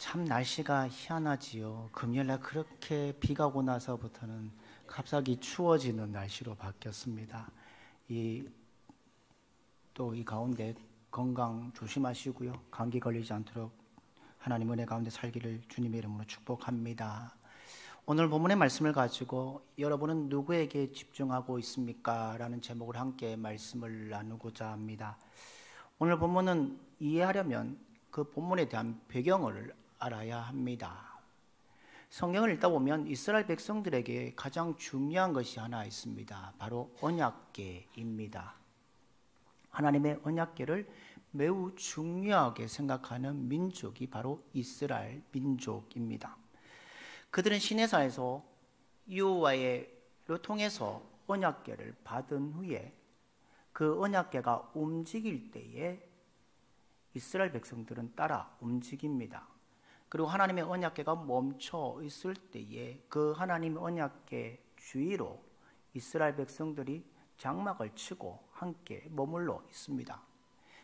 참 날씨가 희한하지요. 금요일날 그렇게 비가 오고 나서부터는 갑자기 추워지는 날씨로 바뀌었습니다. 또 이 가운데 건강 조심하시고요. 감기 걸리지 않도록 하나님 은혜 가운데 살기를 주님의 이름으로 축복합니다. 오늘 본문의 말씀을 가지고 여러분은 누구에게 집중하고 있습니까? 라는 제목을 함께 말씀을 나누고자 합니다. 오늘 본문은 이해하려면 그 본문에 대한 배경을 알아야 합니다. 성경을 읽다 보면 이스라엘 백성들에게 가장 중요한 것이 하나 있습니다. 바로 언약궤입니다. 하나님의 언약궤를 매우 중요하게 생각하는 민족이 바로 이스라엘 민족입니다. 그들은 시내산에서 여호와를 통해서 언약궤를 받은 후에 그 언약궤가 움직일 때에 이스라엘 백성들은 따라 움직입니다. 그리고 하나님의 언약궤가 멈춰 있을 때에 그 하나님의 언약궤 주위로 이스라엘 백성들이 장막을 치고 함께 머물러 있습니다.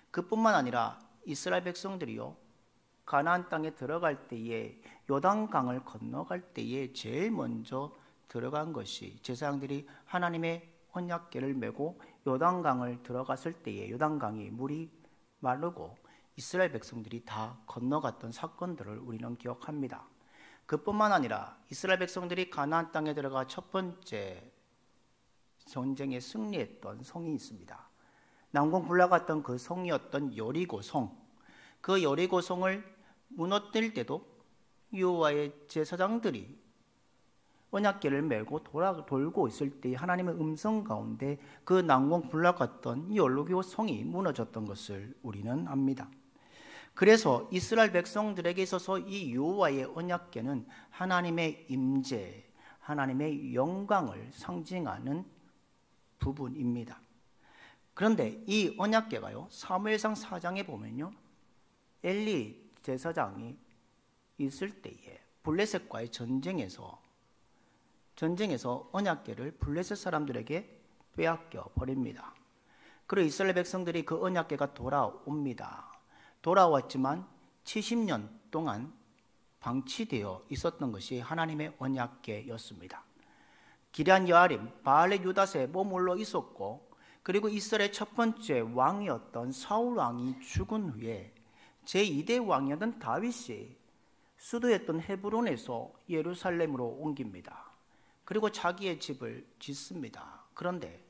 그뿐만 아니라 이스라엘 백성들이요, 가나안 땅에 들어갈 때에 요단강을 건너갈 때에 제일 먼저 들어간 것이 제사장들이 하나님의 언약궤를 메고 요단강을 들어갔을 때에 요단강이 물이 마르고 이스라엘 백성들이 다 건너갔던 사건들을 우리는 기억합니다. 그뿐만 아니라 이스라엘 백성들이 가나안 땅에 들어가 첫 번째 전쟁에 승리했던 성이 있습니다. 난공불락했던 그 성이었던 여리고 성. 그 여리고 성을 무너뜨릴 때도 여호와의 제사장들이 언약궤를 메고 돌고 있을 때 하나님의 음성 가운데 그 난공불락했던 여리고 성이 무너졌던 것을 우리는 압니다. 그래서 이스라엘 백성들에게 있어서 이 여호와의 언약궤는 하나님의 임재, 하나님의 영광을 상징하는 부분입니다. 그런데 이 언약궤가요, 사무엘상 4장에 보면요, 엘리 제사장이 있을 때에 블레셋과의 전쟁에서 언약궤를 블레셋 사람들에게 빼앗겨 버립니다. 그리고 이스라엘 백성들이 그 언약궤가 돌아옵니다. 돌아왔지만 70년 동안 방치되어 있었던 것이 하나님의 언약궤였습니다. 기럇 여아림, 바알의 유다스에 머물러 있었고, 그리고 이스라엘의 첫 번째 왕이었던 사울 왕이 죽은 후에 제2대 왕이었던 다윗이 수도였던 헤브론에서 예루살렘으로 옮깁니다. 그리고 자기의 집을 짓습니다. 그런데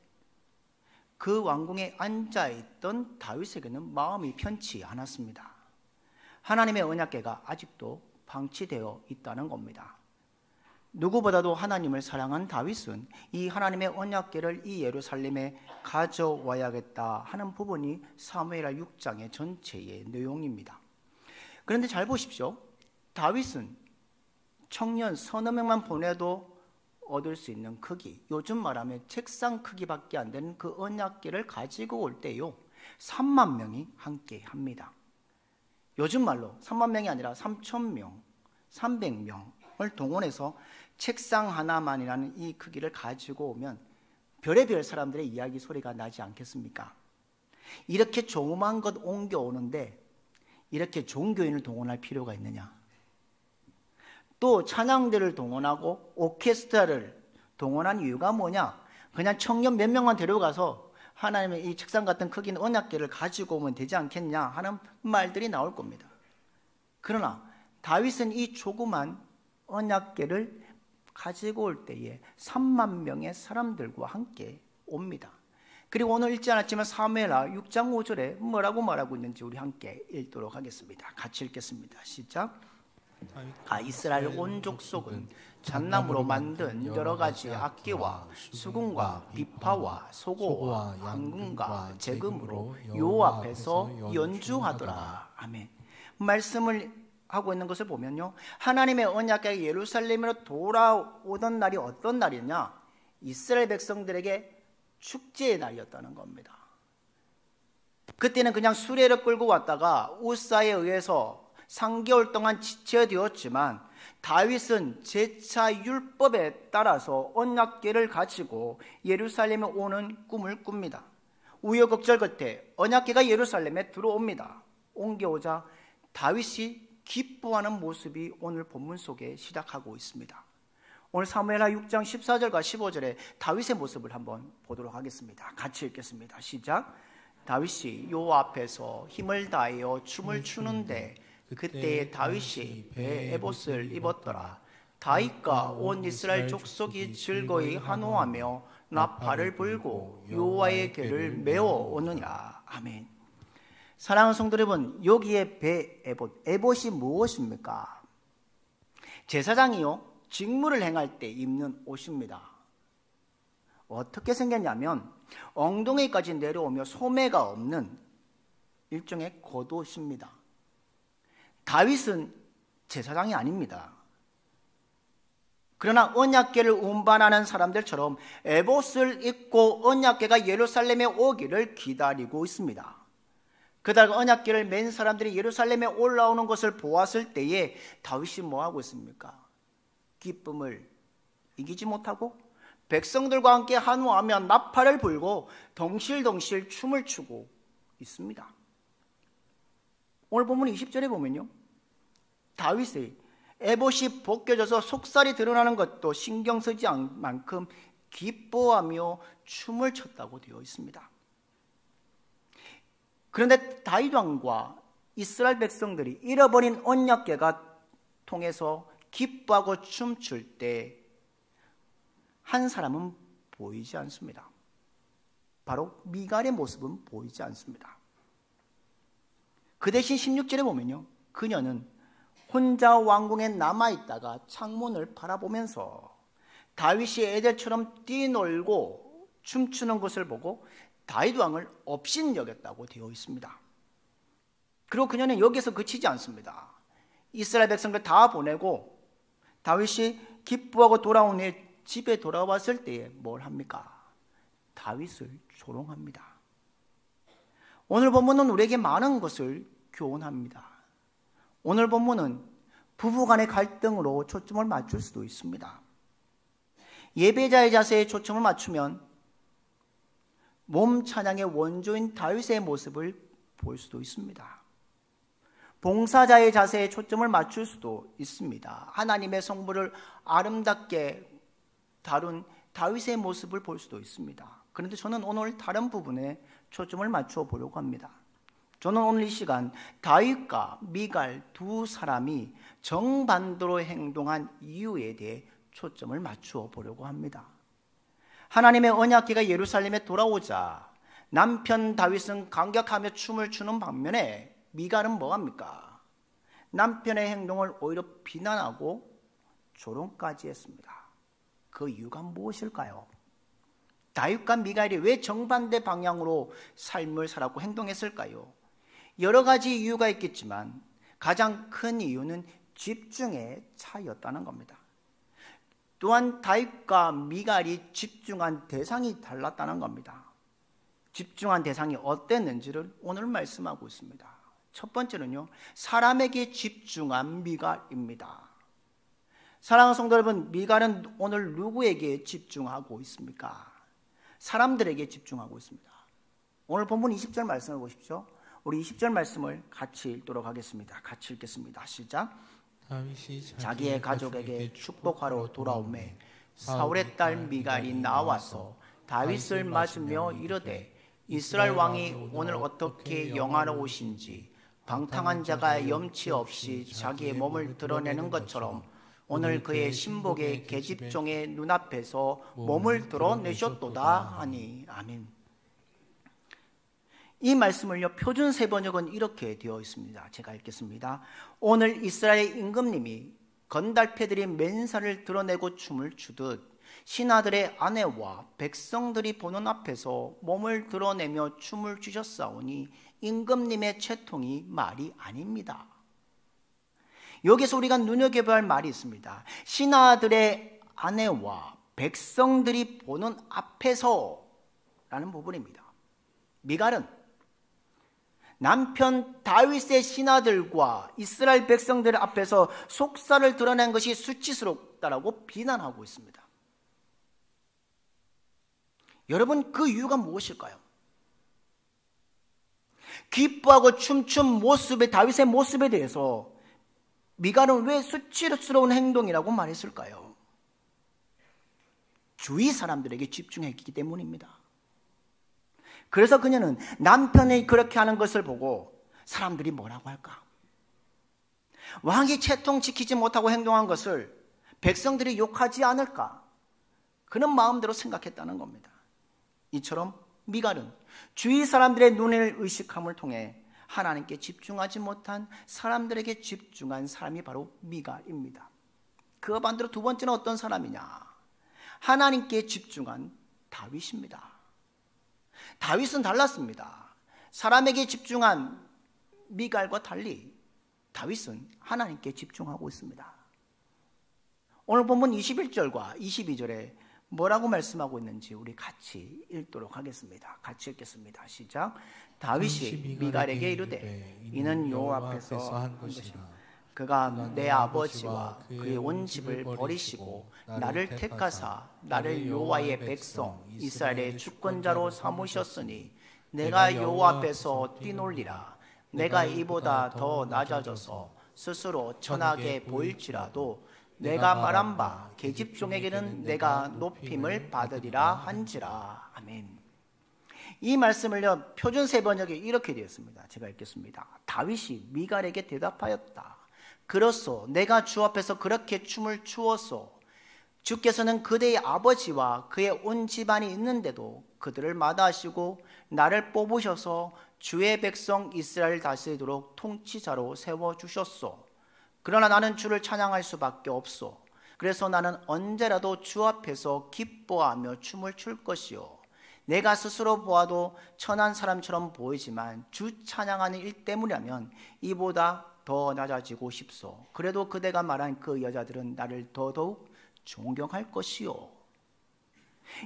그 왕궁에 앉아있던 다윗에게는 마음이 편치 않았습니다. 하나님의 언약궤가 아직도 방치되어 있다는 겁니다. 누구보다도 하나님을 사랑한 다윗은 이 하나님의 언약궤를 이 예루살렘에 가져와야겠다 하는 부분이 사무엘하 6장의 전체의 내용입니다. 그런데 잘 보십시오. 다윗은 청년 서너 명만 보내도 얻을 수 있는 크기, 요즘 말하면 책상 크기밖에 안 되는 그 언약궤를 가지고 올 때요, 3만 명이 함께 합니다. 요즘 말로 3만 명이 아니라 3,000명, 300명을 동원해서 책상 하나만이라는 이 크기를 가지고 오면 별의별 사람들의 이야기 소리가 나지 않겠습니까? 이렇게 조그만 것 옮겨오는데 이렇게 종교인을 동원할 필요가 있느냐? 또 찬양대를 동원하고 오케스트라를 동원한 이유가 뭐냐? 그냥 청년 몇 명만 데려가서 하나님의 이 책상 같은 크기는 언약궤를 가지고 오면 되지 않겠냐 하는 말들이 나올 겁니다. 그러나 다윗은 이 조그만 언약궤를 가지고 올 때에 3만 명의 사람들과 함께 옵니다. 그리고 오늘 읽지 않았지만 사무엘하 6장 5절에 뭐라고 말하고 있는지 우리 함께 읽도록 하겠습니다. 같이 읽겠습니다. 시작. 이스라엘 온 족속은 잣나무로 만든 여러 가지 악기와 수금과 비파와 소고와 황금과 재금으로 여호와 앞에서 연주하더라. 아멘. 말씀을 하고 있는 것을 보면요, 하나님의 언약궤가 예루살렘으로 돌아오던 날이 어떤 날이냐? 이스라엘 백성들에게 축제의 날이었다는 겁니다. 그때는 그냥 수레를 끌고 왔다가 우사에 의해서 3개월 동안 지체되었지만 다윗은 제차 율법에 따라서 언약궤를 가지고 예루살렘에 오는 꿈을 꿉니다. 우여곡절 끝에 언약궤가 예루살렘에 들어옵니다. 옮겨오자 다윗이 기뻐하는 모습이 오늘 본문 속에 시작하고 있습니다. 오늘 사무엘하 6장 14절과 15절에 다윗의 모습을 한번 보도록 하겠습니다. 같이 읽겠습니다. 시작. 다윗이 여호와 앞에서 힘을 다하여 춤을 추는데 그때에 다윗이 배에 에봇을 입었더라. 다윗과 온 이스라엘 족속이 즐거이 환호하며 나팔을 불고 여호와의 궤를 메워 오느니라. 아멘. 사랑하는 성도 여러분, 여기에 배 에봇, 에봇이 무엇입니까? 제사장이요 직무를 행할 때 입는 옷입니다. 어떻게 생겼냐면 엉덩이까지 내려오며 소매가 없는 일종의 겉옷입니다. 다윗은 제사장이 아닙니다. 그러나 언약궤를 운반하는 사람들처럼 에봇을 입고 언약궤가 예루살렘에 오기를 기다리고 있습니다. 그달 언약궤를 맨 사람들이 예루살렘에 올라오는 것을 보았을 때에 다윗이 뭐하고 있습니까? 기쁨을 이기지 못하고 백성들과 함께 환호하며 나팔을 불고 덩실덩실 춤을 추고 있습니다. 오늘 본문 20절에 보면요, 다윗의 에봇이 벗겨져서 속살이 드러나는 것도 신경 쓰지 않을 만큼 기뻐하며 춤을 췄다고 되어 있습니다. 그런데 다윗 왕과 이스라엘 백성들이 잃어버린 언약궤가 통해서 기뻐하고 춤출 때 한 사람은 보이지 않습니다. 바로 미갈의 모습은 보이지 않습니다. 그 대신 16절에 보면요, 그녀는 혼자 왕궁에 남아있다가 창문을 바라보면서 다윗이 애들처럼 뛰놀고 춤추는 것을 보고 다윗 왕을 업신여겼다고 되어 있습니다. 그리고 그녀는 여기서 그치지 않습니다. 이스라엘 백성들 다 보내고 다윗이 기뻐하고 돌아온 일 집에 돌아왔을 때에 뭘 합니까? 다윗을 조롱합니다. 오늘 본문은 우리에게 많은 것을 교훈합니다. 오늘 본문은 부부간의 갈등으로 초점을 맞출 수도 있습니다. 예배자의 자세에 초점을 맞추면 몸 찬양의 원조인 다윗의 모습을 볼 수도 있습니다. 봉사자의 자세에 초점을 맞출 수도 있습니다. 하나님의 성부를 아름답게 다룬 다윗의 모습을 볼 수도 있습니다. 그런데 저는 오늘 다른 부분에 초점을 맞춰 보려고 합니다. 저는 오늘 이 시간 다윗과 미갈 두 사람이 정반대로 행동한 이유에 대해 초점을 맞추어 보려고 합니다. 하나님의 언약궤가 예루살렘에 돌아오자 남편 다윗은 감격하며 춤을 추는 반면에 미갈은 뭐합니까? 남편의 행동을 오히려 비난하고 조롱까지 했습니다. 그 이유가 무엇일까요? 다윗과 미갈이 왜 정반대 방향으로 삶을 살았고 행동했을까요? 여러 가지 이유가 있겠지만 가장 큰 이유는 집중의 차이였다는 겁니다. 또한 다윗과 미갈이 집중한 대상이 달랐다는 겁니다. 집중한 대상이 어땠는지를 오늘 말씀하고 있습니다. 첫 번째는요, 사람에게 집중한 미갈입니다. 사랑하는 성도 여러분, 미갈은 오늘 누구에게 집중하고 있습니까? 사람들에게 집중하고 있습니다. 오늘 본문 20절 말씀을 보십시오. 우리 20절 말씀을 같이 읽도록 하겠습니다. 같이 읽겠습니다. 시작. 자기의 가족에게 축복하러 돌아오매 사울의 딸 미갈이 나와서 다윗을 맞으며 이르되 이스라엘 왕이 오늘 어떻게 영화로우신지 방탕한 자가 염치 없이 자기의 몸을 드러내는 것처럼 오늘 그의 신복의 계집종의 눈앞에서 몸을 드러내셨도다 하니. 아멘. 이 말씀을요, 표준 세번역은 이렇게 되어 있습니다. 제가 읽겠습니다. 오늘 이스라엘 임금님이 건달패들이 맨살을 드러내고 춤을 추듯 신하들의 아내와 백성들이 보는 앞에서 몸을 드러내며 춤을 추셨사오니 임금님의 채통이 말이 아닙니다. 여기서 우리가 눈여겨봐야 할 말이 있습니다. 신하들의 아내와 백성들이 보는 앞에서 라는 부분입니다. 미갈은 남편 다윗의 신하들과 이스라엘 백성들 앞에서 속살을 드러낸 것이 수치스럽다라고 비난하고 있습니다. 여러분, 그 이유가 무엇일까요? 기뻐하고 춤춘 모습의 다윗의 모습에 대해서 미갈은 왜 수치스러운 행동이라고 말했을까요? 주위 사람들에게 집중했기 때문입니다. 그래서 그녀는 남편이 그렇게 하는 것을 보고 사람들이 뭐라고 할까? 왕이 채통 지키지 못하고 행동한 것을 백성들이 욕하지 않을까? 그런 마음대로 생각했다는 겁니다. 이처럼 미갈은 주위 사람들의 눈을 의식함을 통해 하나님께 집중하지 못한 사람들에게 집중한 사람이 바로 미갈입니다. 그와 반대로 두 번째는 어떤 사람이냐? 하나님께 집중한 다윗입니다. 다윗은 달랐습니다. 사람에게 집중한 미갈과 달리 다윗은 하나님께 집중하고 있습니다. 오늘 본문 21절과 22절에 뭐라고 말씀하고 있는지 우리 같이 읽도록 하겠습니다. 같이 읽겠습니다. 시작. 다윗이 미갈에게 이르되 이는 여호와 앞에서 한 것이라. 그가 내 아버지와 그의 온 집을 버리시고 나를 택하사 나를 여호와의 백성 이스라엘의 주권자로 삼으셨으니 내가 여호와 앞에서 뛰놀리라. 내가 이보다 더 낮아져서 스스로 천하게 보일지라도 내가 말한 바 계집종에게는 내가 높임을 받으리라 한지라. 아멘. 이 말씀을요, 표준 세번역에 이렇게 되었습니다. 제가 읽겠습니다. 다윗이 미갈에게 대답하였다. 그렇소, 내가 주 앞에서 그렇게 춤을 추었소. 주께서는 그대의 아버지와 그의 온 집안이 있는데도 그들을 마다하시고 나를 뽑으셔서 주의 백성 이스라엘 다스리도록 통치자로 세워주셨소. 그러나 나는 주를 찬양할 수밖에 없소. 그래서 나는 언제라도 주 앞에서 기뻐하며 춤을 출 것이요. 내가 스스로 보아도 천한 사람처럼 보이지만 주 찬양하는 일 때문이라면 이보다 더 낮아지고 싶소. 그래도 그대가 말한 그 여자들은 나를 더더욱 존경할 것이요.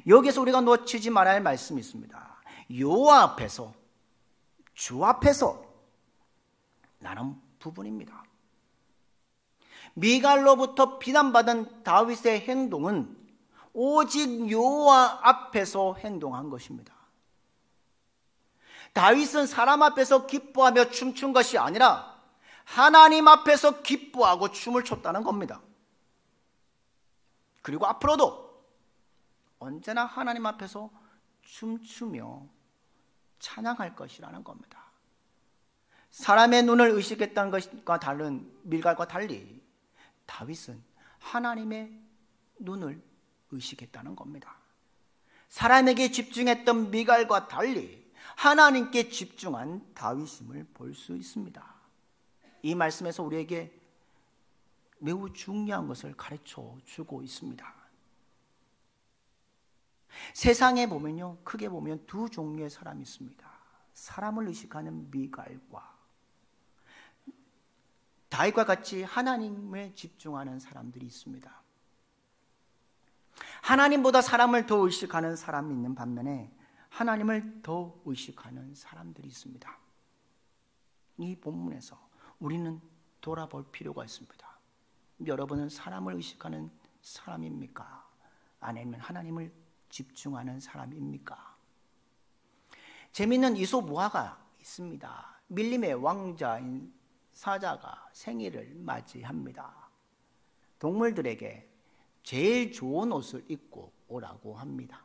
여기서 우리가 놓치지 말아야 할 말씀이 있습니다. 여호와 앞에서, 주 앞에서 라는 부분입니다. 미갈로부터 비난받은 다윗의 행동은 오직 여호와 앞에서 행동한 것입니다. 다윗은 사람 앞에서 기뻐하며 춤춘 것이 아니라 하나님 앞에서 기뻐하고 춤을 췄다는 겁니다. 그리고 앞으로도 언제나 하나님 앞에서 춤추며 찬양할 것이라는 겁니다. 사람의 눈을 의식했다는 것과 다른 미갈과 달리 다윗은 하나님의 눈을 의식했다는 겁니다. 사람에게 집중했던 미갈과 달리 하나님께 집중한 다윗임을 볼 수 있습니다. 이 말씀에서 우리에게 매우 중요한 것을 가르쳐 주고 있습니다. 세상에 보면요, 크게 보면 두 종류의 사람이 있습니다. 사람을 의식하는 미갈과 다윗과 같이 하나님을 집중하는 사람들이 있습니다. 하나님보다 사람을 더 의식하는 사람이 있는 반면에 하나님을 더 의식하는 사람들이 있습니다. 이 본문에서 우리는 돌아볼 필요가 있습니다. 여러분은 사람을 의식하는 사람입니까? 아니면 하나님을 집중하는 사람입니까? 재미있는 이솝우화가 있습니다. 밀림의 왕자인 사자가 생일을 맞이합니다. 동물들에게 제일 좋은 옷을 입고 오라고 합니다.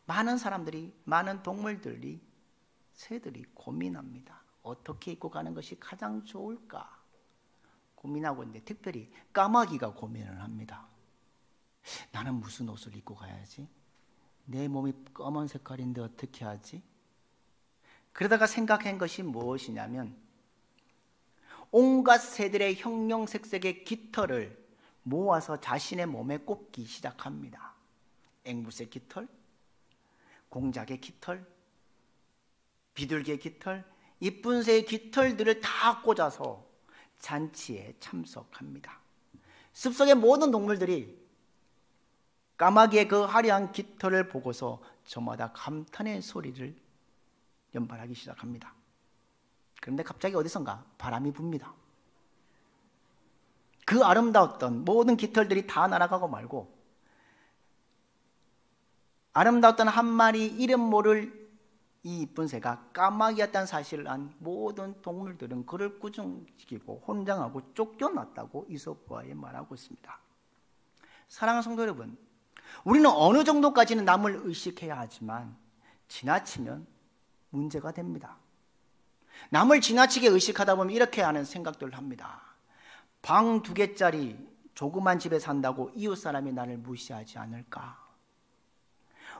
많은 사람들이, 많은 동물들이, 새들이 고민합니다. 어떻게 입고 가는 것이 가장 좋을까 고민하고 있는데 특별히 까마귀가 고민을 합니다. 나는 무슨 옷을 입고 가야지? 내 몸이 검은 색깔인데 어떻게 하지? 그러다가 생각한 것이 무엇이냐면 온갖 새들의 형형색색의 깃털을 모아서 자신의 몸에 꽂기 시작합니다. 앵무새 깃털, 공작의 깃털, 비둘기의 깃털, 이쁜 새의 깃털들을 다 꽂아서 잔치에 참석합니다. 숲속의 모든 동물들이 까마귀의 그 화려한 깃털을 보고서 저마다 감탄의 소리를 연발하기 시작합니다. 그런데 갑자기 어디선가 바람이 붑니다. 그 아름다웠던 모든 깃털들이 다 날아가고 말고 아름다웠던 한 마리 이름 모를 이 이쁜 새가 까마귀였다는 사실을 안 모든 동물들은 그를 꾸중시키고 혼장하고 쫓겨났다고 이소부화에 말하고 있습니다. 사랑하는 성도 여러분, 우리는 어느 정도까지는 남을 의식해야 하지만 지나치면 문제가 됩니다. 남을 지나치게 의식하다 보면 이렇게 하는 생각들을 합니다. 방 2개짜리 조그만 집에 산다고 이웃 사람이 나를 무시하지 않을까?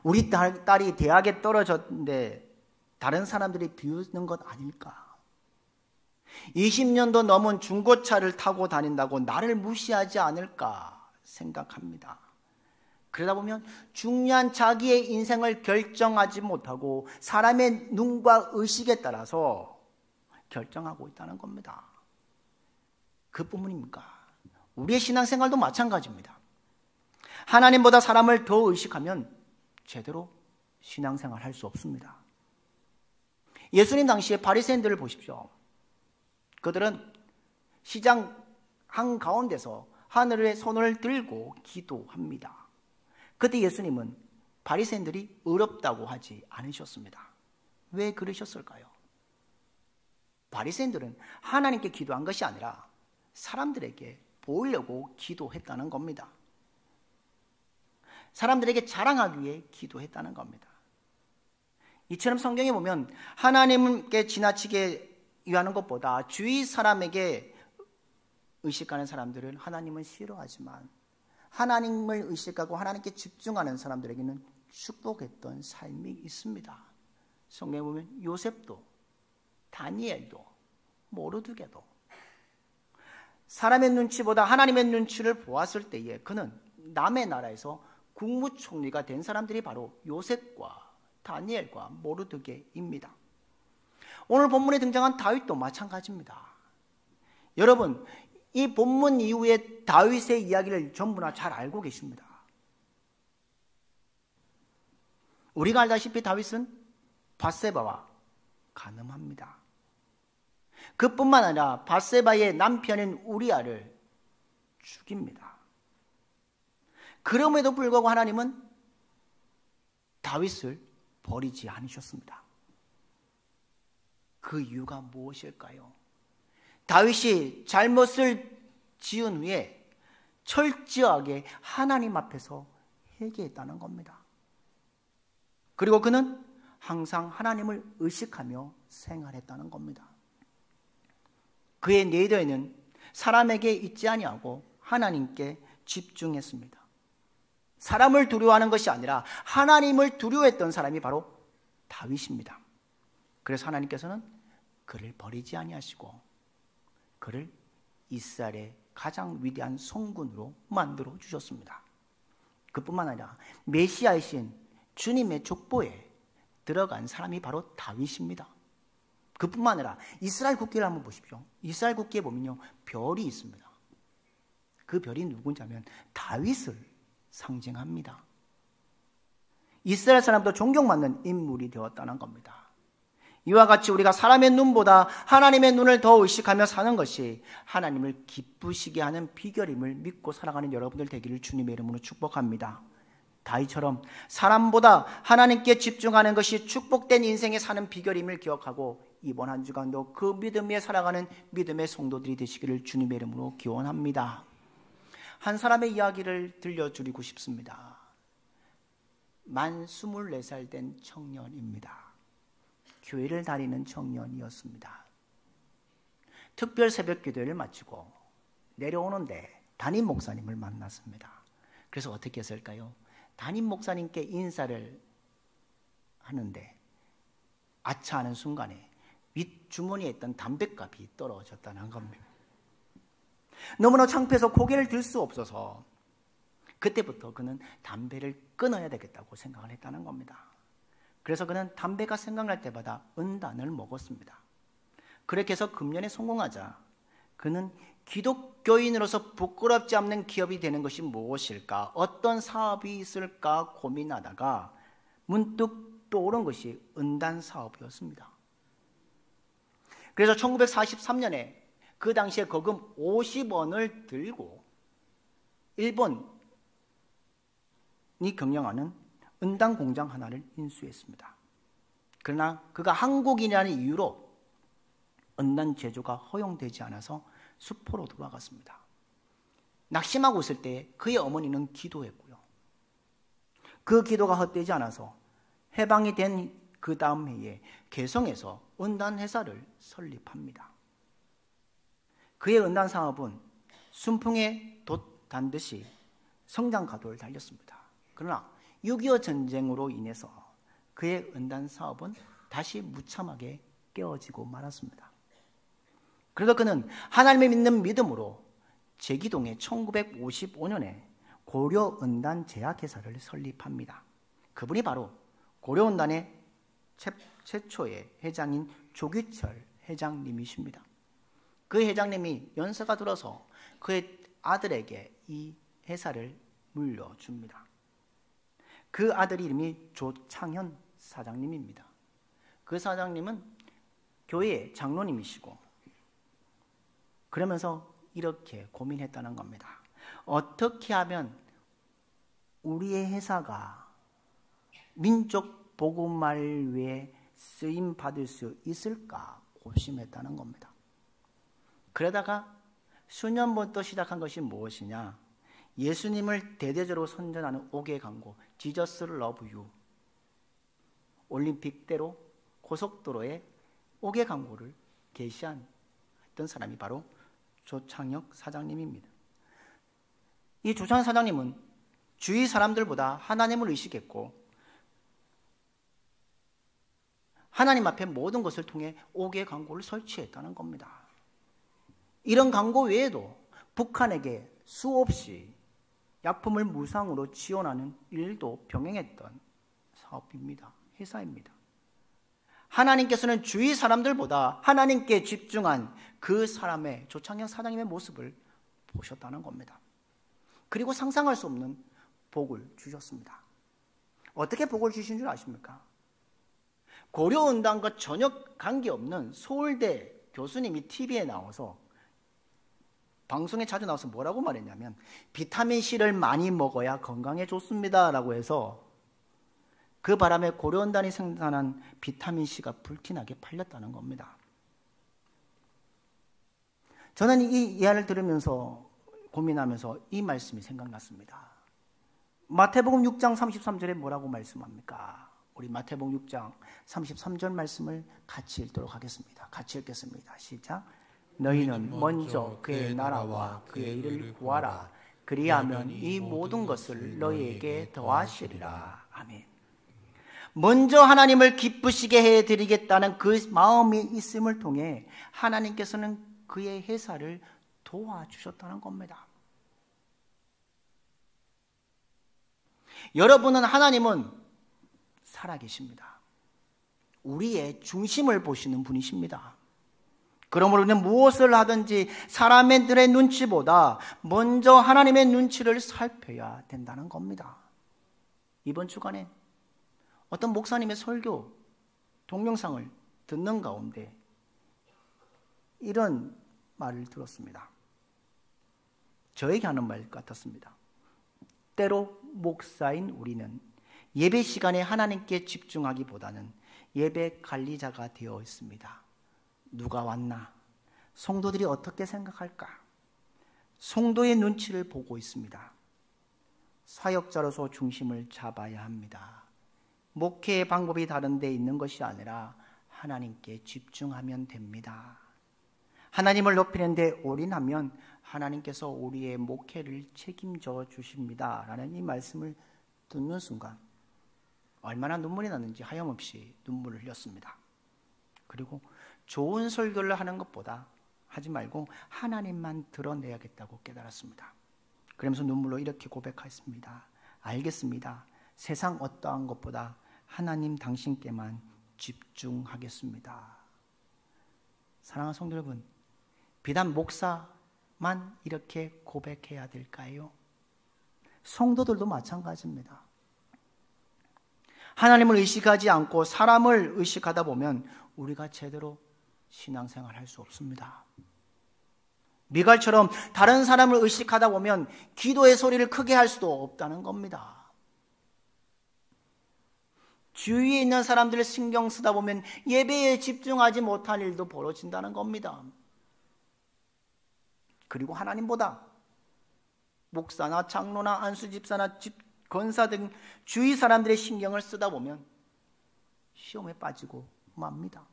우리 딸이 대학에 떨어졌는데 다른 사람들이 비웃는 것 아닐까? 20년도 넘은 중고차를 타고 다닌다고 나를 무시하지 않을까 생각합니다. 그러다 보면 중요한 자기의 인생을 결정하지 못하고 사람의 눈과 의식에 따라서 결정하고 있다는 겁니다. 그뿐입니까? 우리의 신앙생활도 마찬가지입니다. 하나님보다 사람을 더 의식하면 제대로 신앙생활 할 수 없습니다. 예수님 당시에 바리새인들을 보십시오. 그들은 시장 한가운데서 하늘에 손을 들고 기도합니다. 그때 예수님은 바리새인들이 어렵다고 하지 않으셨습니다. 왜 그러셨을까요? 바리새인들은 하나님께 기도한 것이 아니라 사람들에게 보이려고 기도했다는 겁니다. 사람들에게 자랑하기 위해 기도했다는 겁니다. 이처럼 성경에 보면 하나님께 지나치게 위하는 것보다 주위 사람에게 의식하는 사람들은 하나님은 싫어하지만 하나님을 의식하고 하나님께 집중하는 사람들에게는 축복했던 삶이 있습니다. 성경에 보면 요셉도 다니엘도 모르드게도 사람의 눈치보다 하나님의 눈치를 보았을 때에 그는 남의 나라에서 국무총리가 된 사람들이 바로 요셉과 다니엘과 모르드게입니다. 오늘 본문에 등장한 다윗도 마찬가지입니다. 여러분, 이 본문 이후에 다윗의 이야기를 전부나 잘 알고 계십니다. 우리가 알다시피 다윗은 밧세바와 간음합니다. 그뿐만 아니라 밧세바의 남편인 우리아를 죽입니다. 그럼에도 불구하고 하나님은 다윗을 버리지 않으셨습니다. 그 이유가 무엇일까요? 다윗이 잘못을 지은 후에 철저하게 하나님 앞에서 회개했다는 겁니다. 그리고 그는 항상 하나님을 의식하며 생활했다는 겁니다. 그의 내도에는 사람에게 있지 아니하고 하나님께 집중했습니다. 사람을 두려워하는 것이 아니라 하나님을 두려워했던 사람이 바로 다윗입니다. 그래서 하나님께서는 그를 버리지 아니하시고 그를 이스라엘의 가장 위대한 성군으로 만들어 주셨습니다. 그뿐만 아니라 메시아이신 주님의 족보에 들어간 사람이 바로 다윗입니다. 그뿐만 아니라 이스라엘 국기를 한번 보십시오. 이스라엘 국기에 보면요, 별이 있습니다. 그 별이 누군지 하면 다윗을 상징합니다. 이스라엘 사람도 존경받는 인물이 되었다는 겁니다. 이와 같이 우리가 사람의 눈보다 하나님의 눈을 더 의식하며 사는 것이 하나님을 기쁘시게 하는 비결임을 믿고 살아가는 여러분들 되기를 주님의 이름으로 축복합니다. 다윗처럼 사람보다 하나님께 집중하는 것이 축복된 인생에 사는 비결임을 기억하고 이번 한 주간도 그 믿음 위에 살아가는 믿음의 성도들이 되시기를 주님의 이름으로 기원합니다. 한 사람의 이야기를 들려드리고 싶습니다. 만 24살 된 청년입니다. 교회를 다니는 청년이었습니다. 특별 새벽 기도를 마치고 내려오는데 담임 목사님을 만났습니다. 그래서 어떻게 했을까요? 담임 목사님께 인사를 하는데 아차하는 순간에 윗주머니에 있던 담뱃갑이 떨어졌다는 겁니다. 너무나 창피해서 고개를 들 수 없어서 그때부터 그는 담배를 끊어야 되겠다고 생각을 했다는 겁니다. 그래서 그는 담배가 생각날 때마다 은단을 먹었습니다. 그렇게 해서 금년에 성공하자 그는 기독교인으로서 부끄럽지 않는 기업이 되는 것이 무엇일까? 어떤 사업이 있을까 고민하다가 문득 떠오른 것이 은단 사업이었습니다. 그래서 1943년에 그 당시에 거금 50원을 들고 일본이 경영하는 은단 공장 하나를 인수했습니다. 그러나 그가 한국인이라는 이유로 은단 제조가 허용되지 않아서 수포로 돌아갔습니다. 낙심하고 있을 때 그의 어머니는 기도했고요. 그 기도가 헛되지 않아서 해방이 된 그 다음 해에 개성에서 은단 회사를 설립합니다. 그의 은단 사업은 순풍에 돛단 듯이 성장 가도를 달렸습니다. 그러나 6.25 전쟁으로 인해서 그의 은단 사업은 다시 무참하게 깨어지고 말았습니다. 그래도 그는 하나님을 믿는 믿음으로 제기동에 1955년에 고려은단 제약회사를 설립합니다. 그분이 바로 고려은단의 최초의 회장인 조규철 회장님이십니다. 그 회장님이 연세가 들어서 그의 아들에게 이 회사를 물려줍니다. 그 아들 이름이 조창현 사장님입니다. 그 사장님은 교회의 장로님이시고 그러면서 이렇게 고민했다는 겁니다. 어떻게 하면 우리의 회사가 민족 복음화를 위해 쓰임 받을 수 있을까 고심했다는 겁니다. 그러다가 수년부터 시작한 것이 무엇이냐? 예수님을 대대적으로 선전하는 5개 광고, Jesus Love You, 올림픽대로 고속도로에 5개 광고를 게시한 했던 사람이 바로 조창혁 사장님입니다. 이 조창혁 사장님은 주위 사람들보다 하나님을 의식했고 하나님 앞에 모든 것을 통해 5개 광고를 설치했다는 겁니다. 이런 광고 외에도 북한에게 수없이 약품을 무상으로 지원하는 일도 병행했던 사업입니다. 회사입니다. 하나님께서는 주위 사람들보다 하나님께 집중한 그 사람의 조창현 사장님의 모습을 보셨다는 겁니다. 그리고 상상할 수 없는 복을 주셨습니다. 어떻게 복을 주신 줄 아십니까? 고려은단과 전혀 관계없는 서울대 교수님이 TV에 나와서 방송에 자주 나와서 뭐라고 말했냐면 비타민C를 많이 먹어야 건강에 좋습니다 라고 해서 그 바람에 고려은단이 생산한 비타민C가 불티나게 팔렸다는 겁니다. 저는 이 이야기를 들으면서 고민하면서 이 말씀이 생각났습니다. 마태복음 6장 33절에 뭐라고 말씀합니까? 우리 마태복음 6장 33절 말씀을 같이 읽도록 하겠습니다. 같이 읽겠습니다. 시작. 너희는 먼저 그의 나라와 그의 일을 구하라. 그리하면 이 모든 것을 너희에게 더하시리라. 아멘. 먼저 하나님을 기쁘시게 해드리겠다는 그 마음이 있음을 통해 하나님께서는 그의 회사를 도와주셨다는 겁니다. 여러분은 하나님은 살아계십니다. 우리의 중심을 보시는 분이십니다. 그러므로 우리는 무엇을 하든지 사람들의 눈치보다 먼저 하나님의 눈치를 살펴야 된다는 겁니다. 이번 주간에 어떤 목사님의 설교 동영상을 듣는 가운데 이런 말을 들었습니다. 저에게 하는 말 같았습니다. 때로 목사인 우리는 예배 시간에 하나님께 집중하기보다는 예배 관리자가 되어 있습니다. 누가 왔나? 성도들이 어떻게 생각할까? 성도의 눈치를 보고 있습니다. 사역자로서 중심을 잡아야 합니다. 목회의 방법이 다른 데 있는 것이 아니라 하나님께 집중하면 됩니다. 하나님을 높이는 데 올인하면 하나님께서 우리의 목회를 책임져 주십니다. 라는 이 말씀을 듣는 순간 얼마나 눈물이 났는지 하염없이 눈물을 흘렸습니다. 그리고 좋은 설교를 하는 것보다 하지 말고 하나님만 드러내야겠다고 깨달았습니다. 그러면서 눈물로 이렇게 고백했습니다. 알겠습니다. 세상 어떠한 것보다 하나님 당신께만 집중하겠습니다. 사랑하는 성도 여러분, 비단 목사만 이렇게 고백해야 될까요? 성도들도 마찬가지입니다. 하나님을 의식하지 않고 사람을 의식하다 보면 우리가 제대로 신앙생활 할 수 없습니다. 미갈처럼 다른 사람을 의식하다 보면 기도의 소리를 크게 할 수도 없다는 겁니다. 주위에 있는 사람들을 신경 쓰다 보면 예배에 집중하지 못할 일도 벌어진다는 겁니다. 그리고 하나님보다 목사나 장로나 안수집사나 권사 등 주위 사람들의 신경을 쓰다 보면 시험에 빠지고 맙니다.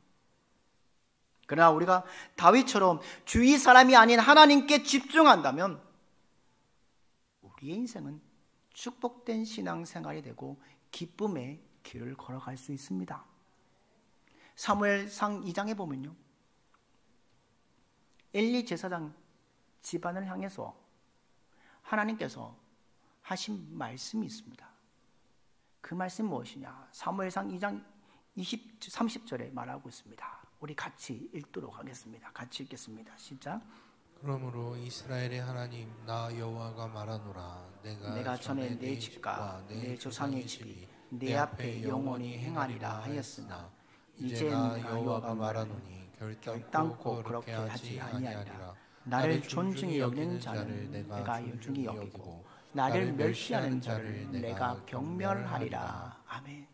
그러나 우리가 다윗처럼 주위 사람이 아닌 하나님께 집중한다면 우리의 인생은 축복된 신앙생활이 되고 기쁨의 길을 걸어갈 수 있습니다. 사무엘상 2장에 보면요, 엘리 제사장 집안을 향해서 하나님께서 하신 말씀이 있습니다. 그 말씀 무엇이냐? 사무엘상 2장 30절에 말하고 있습니다. 우리 같이 읽도록 하겠습니다. 같이 읽겠습니다. 시작. 그러므로 이스라엘의 하나님 나 여호와가 말하노라. 내가 전에 내 집과 내 조상의 집이 내 앞에 영원히 행하리라 하였으나 이제 나 여호와가 말하노니 결단코 그렇게 하지 아니하리라. 나를 존중히 여기는 자를 내가 존중히 여기고 나를 멸시하는 자를 내가 경멸하리라. 아멘.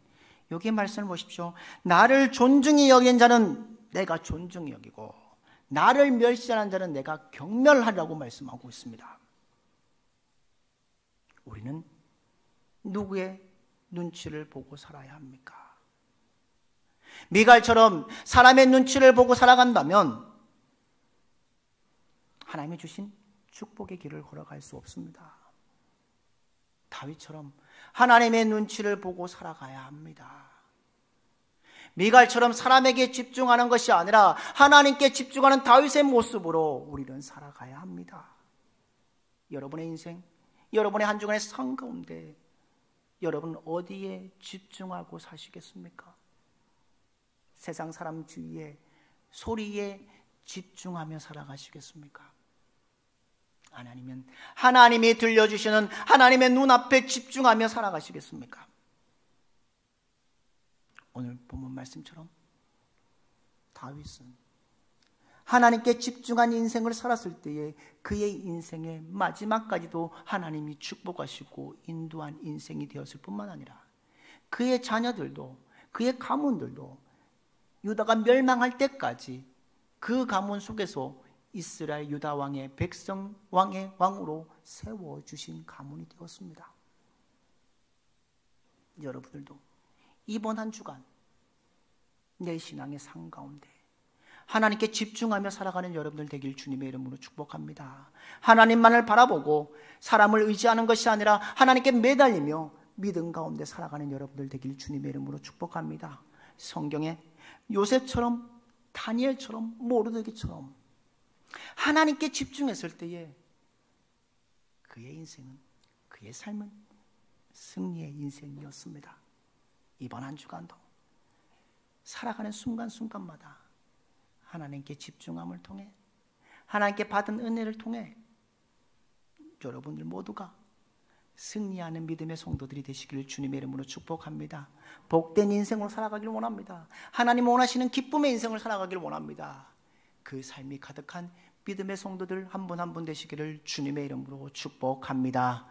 여기 말씀을 보십시오. 나를 존중히 여기는 자는 내가 존중히 여기고 나를 멸시하는 자는 내가 경멸하리라고 말씀하고 있습니다. 우리는 누구의 눈치를 보고 살아야 합니까? 미갈처럼 사람의 눈치를 보고 살아간다면 하나님이 주신 축복의 길을 걸어갈 수 없습니다. 다윗처럼 하나님의 눈치를 보고 살아가야 합니다. 미갈처럼 사람에게 집중하는 것이 아니라 하나님께 집중하는 다윗의 모습으로 우리는 살아가야 합니다. 여러분의 인생, 여러분의 한 주간의 삶 가운데 여러분 어디에 집중하고 사시겠습니까? 세상 사람 주위에 소리에 집중하며 살아가시겠습니까? 아니면 하나님이 들려주시는 하나님의 눈앞에 집중하며 살아가시겠습니까? 오늘 본문 말씀처럼 다윗은 하나님께 집중한 인생을 살았을 때에 그의 인생의 마지막까지도 하나님이 축복하시고 인도한 인생이 되었을 뿐만 아니라 그의 자녀들도 그의 가문들도 유다가 멸망할 때까지 그 가문 속에서 이스라엘 유다 왕의 백성 왕의 왕으로 세워주신 가문이 되었습니다. 여러분들도 이번 한 주간 내 신앙의 삶 가운데 하나님께 집중하며 살아가는 여러분들 되길 주님의 이름으로 축복합니다. 하나님만을 바라보고 사람을 의지하는 것이 아니라 하나님께 매달리며 믿음 가운데 살아가는 여러분들 되길 주님의 이름으로 축복합니다. 성경에 요셉처럼 다니엘처럼 모르드게처럼 하나님께 집중했을 때에 그의 인생은 그의 삶은 승리의 인생이었습니다. 이번 한 주간도 살아가는 순간순간마다 하나님께 집중함을 통해 하나님께 받은 은혜를 통해 여러분들 모두가 승리하는 믿음의 성도들이 되시기를 주님의 이름으로 축복합니다. 복된 인생으로 살아가기를 원합니다. 하나님 원하시는 기쁨의 인생을 살아가기를 원합니다. 그 삶이 가득한 믿음의 성도들 한 분 한 분 되시기를 주님의 이름으로 축복합니다.